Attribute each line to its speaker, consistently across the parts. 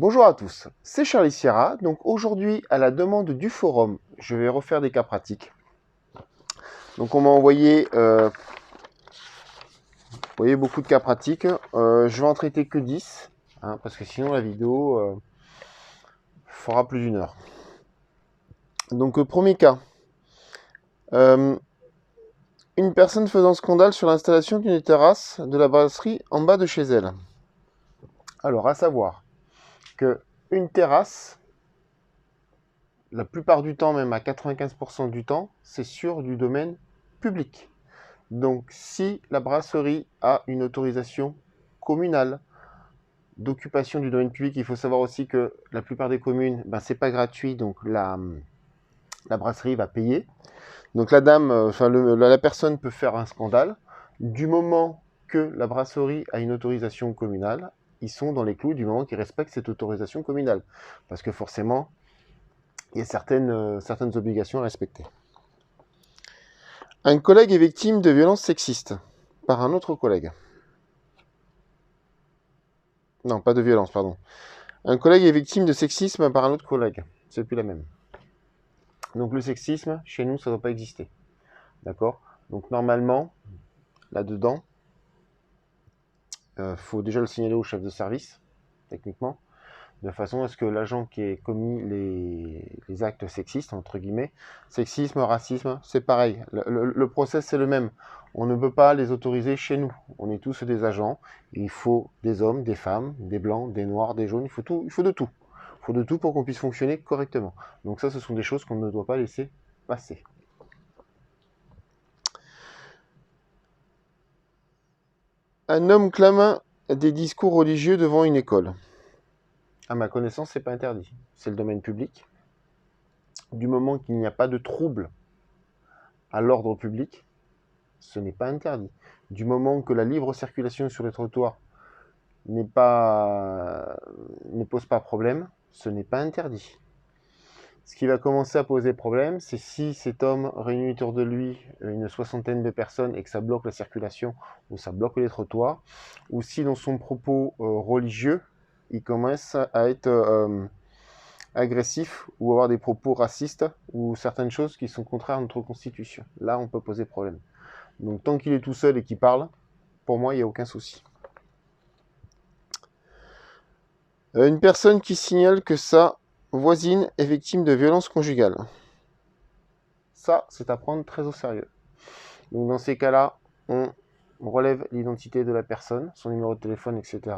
Speaker 1: Bonjour à tous, c'est Charlie Sierra. Donc aujourd'hui, à la demande du forum, je vais refaire des cas pratiques. Donc on m'a envoyé, vous voyez, beaucoup de cas pratiques. Je vais en traiter que 10, hein, parce que sinon la vidéo fera plus d'une heure. Donc premier cas. Une personne faisant scandale sur l'installation d'une terrasse de la brasserie en bas de chez elle. Alors, à savoir que une terrasse, la plupart du temps, même à 95% du temps, c'est sur du domaine public. Donc, si la brasserie a une autorisation communale d'occupation du domaine public, il faut savoir aussi que la plupart des communes, c'est pas gratuit, donc la brasserie va payer. Donc la personne peut faire un scandale. Du moment que la brasserie a une autorisation communale, ils sont dans les clous du moment qu'ils respectent cette autorisation communale. Parce que forcément, il y a certaines obligations à respecter. Un collègue est victime de violences sexistes par un autre collègue. Non, pas de violence, pardon. Un collègue est victime de sexisme par un autre collègue. C'est plus la même. Donc le sexisme, chez nous, ça ne doit pas exister. D'accord ? Donc normalement, là-dedans, faut déjà le signaler au chef de service, techniquement, de façon à ce que l'agent qui ait commis les actes sexistes, entre guillemets, sexisme, racisme, c'est pareil. Le process, c'est le même. On ne peut pas les autoriser chez nous. On est tous des agents. Il faut des hommes, des femmes, des blancs, des noirs, des jaunes. Il faut de tout. Il faut de tout pour qu'on puisse fonctionner correctement. Donc ça, ce sont des choses qu'on ne doit pas laisser passer. Un homme clame des discours religieux devant une école. À ma connaissance, c'est pas interdit. C'est le domaine public. Du moment qu'il n'y a pas de trouble à l'ordre public, ce n'est pas interdit. Du moment que la libre circulation sur les trottoirs ne pose pas problème, ce n'est pas interdit. Ce qui va commencer à poser problème, c'est si cet homme réunit autour de lui une soixantaine de personnes et que ça bloque la circulation ou ça bloque les trottoirs, ou si dans son propos religieux, il commence à être agressif ou avoir des propos racistes ou certaines choses qui sont contraires à notre constitution. Là, on peut poser problème. Donc tant qu'il est tout seul et qu'il parle, pour moi, il n'y a aucun souci. Une personne qui signale que sa voisine est victime de violences conjugales. Ça, c'est à prendre très au sérieux. Donc dans ces cas-là, on relève l'identité de la personne, son numéro de téléphone, etc.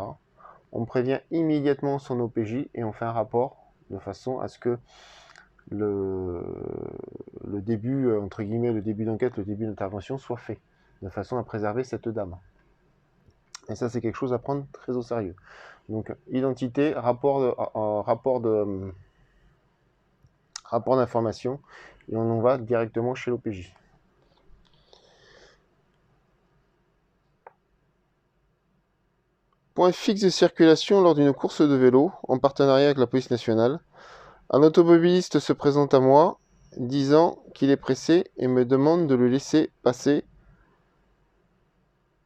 Speaker 1: On prévient immédiatement son OPJ et on fait un rapport de façon à ce que le début, entre guillemets, le début d'enquête, le début d'intervention soit fait, de façon à préserver cette dame. Et ça, c'est quelque chose à prendre très au sérieux. Donc, identité, rapport d'information, et on en va directement chez l'OPJ. Point fixe de circulation lors d'une course de vélo, en partenariat avec la police nationale. Un automobiliste se présente à moi, disant qu'il est pressé et me demande de le laisser passer,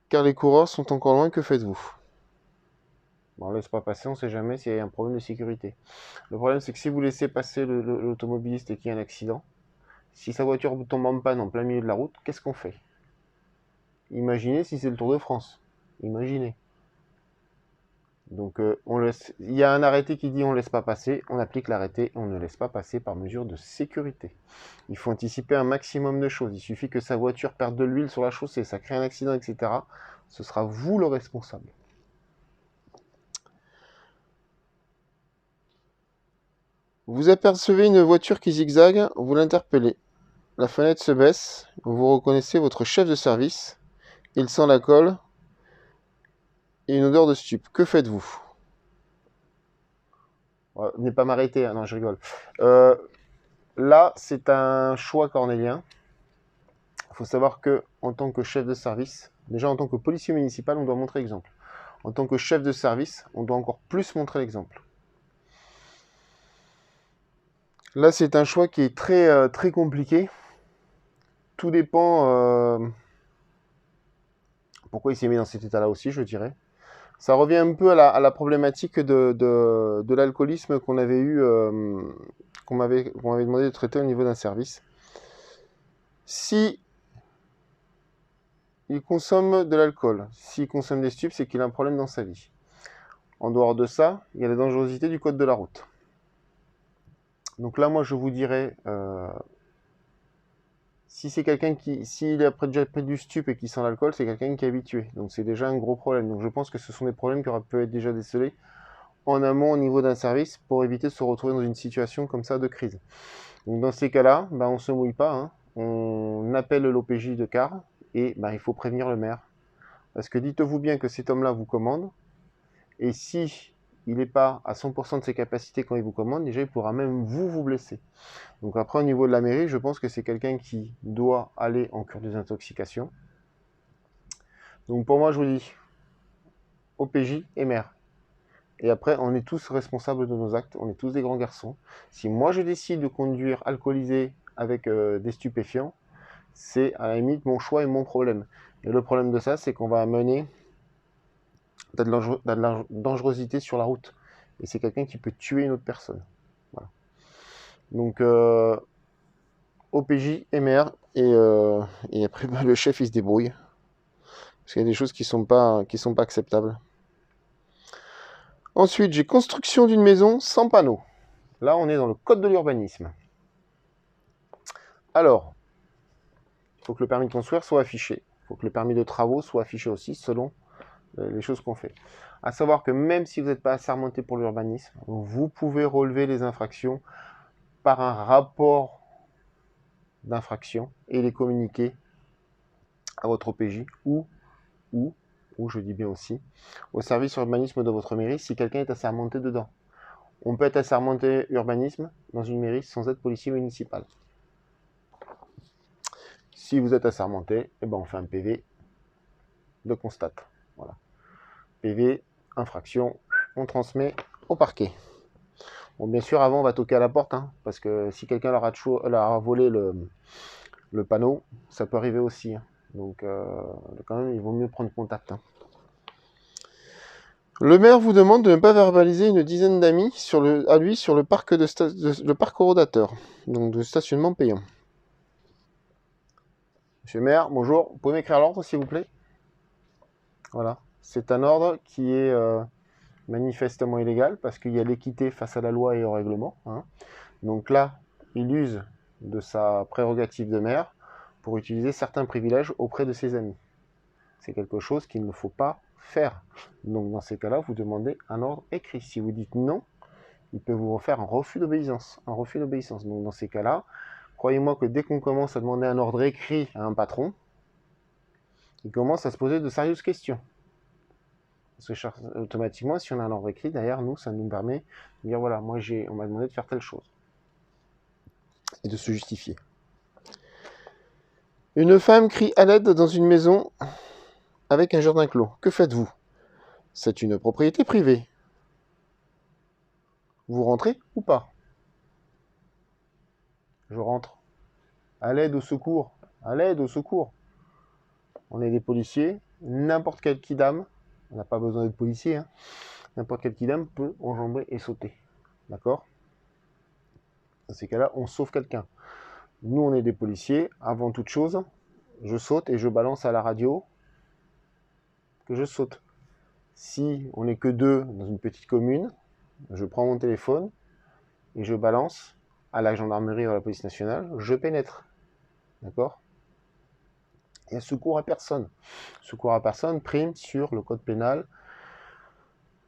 Speaker 1: car les coureurs sont encore loin, que faites-vous ? Bon, on ne laisse pas passer, on ne sait jamais s'il y a un problème de sécurité. Le problème, c'est que si vous laissez passer l'automobiliste et qu'il y a un accident, si sa voiture tombe en panne en plein milieu de la route, qu'est-ce qu'on fait ? Imaginez si c'est le Tour de France. Imaginez. Donc, il y a un arrêté qui dit on ne laisse pas passer, on applique l'arrêté, on ne laisse pas passer par mesure de sécurité. Il faut anticiper un maximum de choses. Il suffit que sa voiture perde de l'huile sur la chaussée, ça crée un accident, etc. Ce sera vous le responsable. Vous apercevez une voiture qui zigzague, vous l'interpellez. La fenêtre se baisse, vous reconnaissez votre chef de service. Il sent la colle et une odeur de stup. Que faites-vous ? Venez pas m'arrêter, hein. Non, je rigole. Là, c'est un choix cornélien. Il faut savoir que, en tant que chef de service, déjà en tant que policier municipal, on doit montrer l'exemple. En tant que chef de service, on doit encore plus montrer l'exemple. Là, c'est un choix qui est très, très compliqué. Tout dépend pourquoi il s'est mis dans cet état-là aussi, je dirais. Ça revient un peu à la problématique de l'alcoolisme qu'on avait eu, qu'on m'avait demandé de traiter au niveau d'un service. Si il consomme de l'alcool, s'il consomme des stupes, c'est qu'il a un problème dans sa vie. En dehors de ça, il y a la dangerosité du code de la route. Donc là, moi, je vous dirais, si c'est quelqu'un s'il a déjà pris du stup et qui sent l'alcool, c'est quelqu'un qui est habitué. Donc c'est déjà un gros problème. Donc je pense que ce sont des problèmes qui auraient pu être déjà décelés en amont au niveau d'un service pour éviter de se retrouver dans une situation comme ça de crise. Donc dans ces cas-là, on ne se mouille pas, hein. On appelle l'OPJ de car et il faut prévenir le maire. Parce que dites-vous bien que cet homme-là vous commande, et si il n'est pas à 100% de ses capacités quand il vous commande, déjà il pourra même vous blesser. Donc après au niveau de la mairie, je pense que c'est quelqu'un qui doit aller en cure de désintoxication. Donc pour moi je vous dis, OPJ et maire. Et après, on est tous responsables de nos actes, on est tous des grands garçons. Si moi je décide de conduire alcoolisé avec des stupéfiants, c'est à la limite mon choix et mon problème. Et le problème de ça, c'est qu'on va amener de la dangerosité sur la route. Et c'est quelqu'un qui peut tuer une autre personne. Voilà. Donc, OPJ et maire, et après, le chef, il se débrouille. Parce qu'il y a des choses qui sont pas acceptables. Ensuite, j'ai construction d'une maison sans panneau. Là, on est dans le code de l'urbanisme. Alors, il faut que le permis de construire soit affiché. Il faut que le permis de travaux soit affiché aussi, selon les choses qu'on fait. À savoir que même si vous n'êtes pas assermenté pour l'urbanisme, vous pouvez relever les infractions par un rapport d'infraction et les communiquer à votre OPJ ou, je dis bien aussi, au service urbanisme de votre mairie si quelqu'un est assermenté dedans. On peut être assermenté urbanisme dans une mairie sans être policier municipal. Si vous êtes assermenté, on fait un PV de constat. Voilà. PV, infraction, on transmet au parquet. Bon, bien sûr, avant, on va toquer à la porte, hein, parce que si quelqu'un leur a volé le panneau, ça peut arriver aussi. Hein. Donc, quand même, il vaut mieux prendre contact. Hein. Le maire vous demande de ne pas verbaliser une dizaine d'amis à lui sur le parc le parc rodateur, donc de stationnement payant. Monsieur le maire, bonjour. Vous pouvez m'écrire l'ordre, s'il vous plaît? Voilà. C'est un ordre qui est manifestement illégal parce qu'il y a l'équité face à la loi et au règlement. Hein. Donc là, il use de sa prérogative de maire pour utiliser certains privilèges auprès de ses amis. C'est quelque chose qu'il ne faut pas faire. Donc dans ces cas-là, vous demandez un ordre écrit. Si vous dites non, il peut vous refaire un refus d'obéissance. Un refus d'obéissance. Donc dans ces cas-là, croyez-moi que dès qu'on commence à demander un ordre écrit à un patron, il commence à se poser de sérieuses questions. Parce que automatiquement, si on a un ordre écrit, derrière nous, ça nous permet de dire, voilà, moi on m'a demandé de faire telle chose. Et de se justifier. Une femme crie à l'aide dans une maison avec un jardin clos. Que faites-vous? C'est une propriété privée. Vous rentrez ou pas? Je rentre. À l'aide, au secours. À l'aide, au secours. On est des policiers. N'importe quel kidam, on n'a pas besoin d'être policier, hein, n'importe quel kidam peut enjamber et sauter. D'accord? Dans ces cas-là, on sauve quelqu'un. Nous, on est des policiers. Avant toute chose, je saute et je balance à la radio que je saute. Si on n'est que deux dans une petite commune, je prends mon téléphone et je balance à la gendarmerie ou à la police nationale, je pénètre. D'accord? Il y a secours à personne. Secours à personne prime sur le code pénal,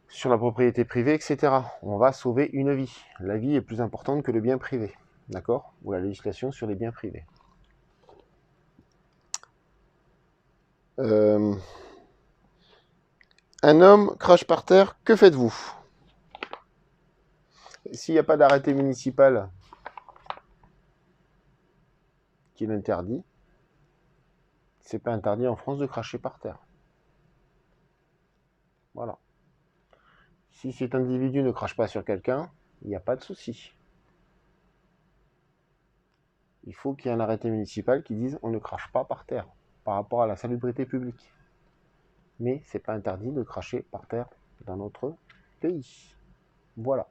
Speaker 1: sur la propriété privée, etc. On va sauver une vie. La vie est plus importante que le bien privé. D'accord? Ou la législation sur les biens privés. Un homme crache par terre, que faites-vous? S'il n'y a pas d'arrêté municipal qui l'interdit, c'est pas interdit en France de cracher par terre. Voilà. Si cet individu ne crache pas sur quelqu'un, il n'y a pas de souci. Il faut qu'il y ait un arrêté municipal qui dise on ne crache pas par terre par rapport à la salubrité publique. mais c'est pas interdit de cracher par terre dans notre pays. Voilà.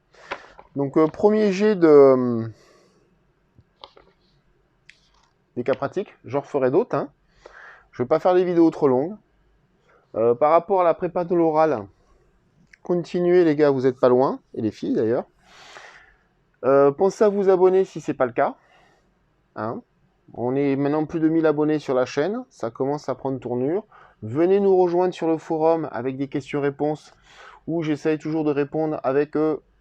Speaker 1: Donc, premier jet des cas pratiques. J'en referai d'autres. Hein. Je ne vais pas faire des vidéos trop longues. Par rapport à la prépa de l'oral, continuez les gars, vous n'êtes pas loin, et les filles d'ailleurs. Pensez à vous abonner si ce n'est pas le cas. Hein. On est maintenant plus de 1000 abonnés sur la chaîne, ça commence à prendre tournure. Venez nous rejoindre sur le forum avec des questions-réponses où j'essaye toujours de répondre avec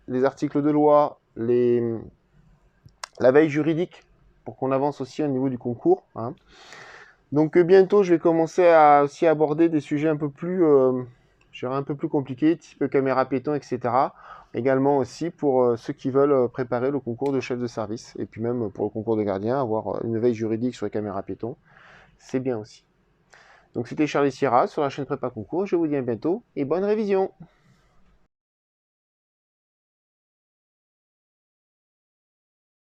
Speaker 1: les articles de loi, la veille juridique pour qu'on avance aussi au niveau du concours. Hein. Donc bientôt, je vais commencer à aussi aborder des sujets un peu plus, un peu plus compliqués, type caméra piéton, etc. Également aussi pour ceux qui veulent préparer le concours de chef de service, et puis même pour le concours de gardien, avoir une veille juridique sur les caméras piétons, c'est bien aussi. Donc c'était Charlie Sierra sur la chaîne Prépa Concours, je vous dis à bientôt, et bonne révision.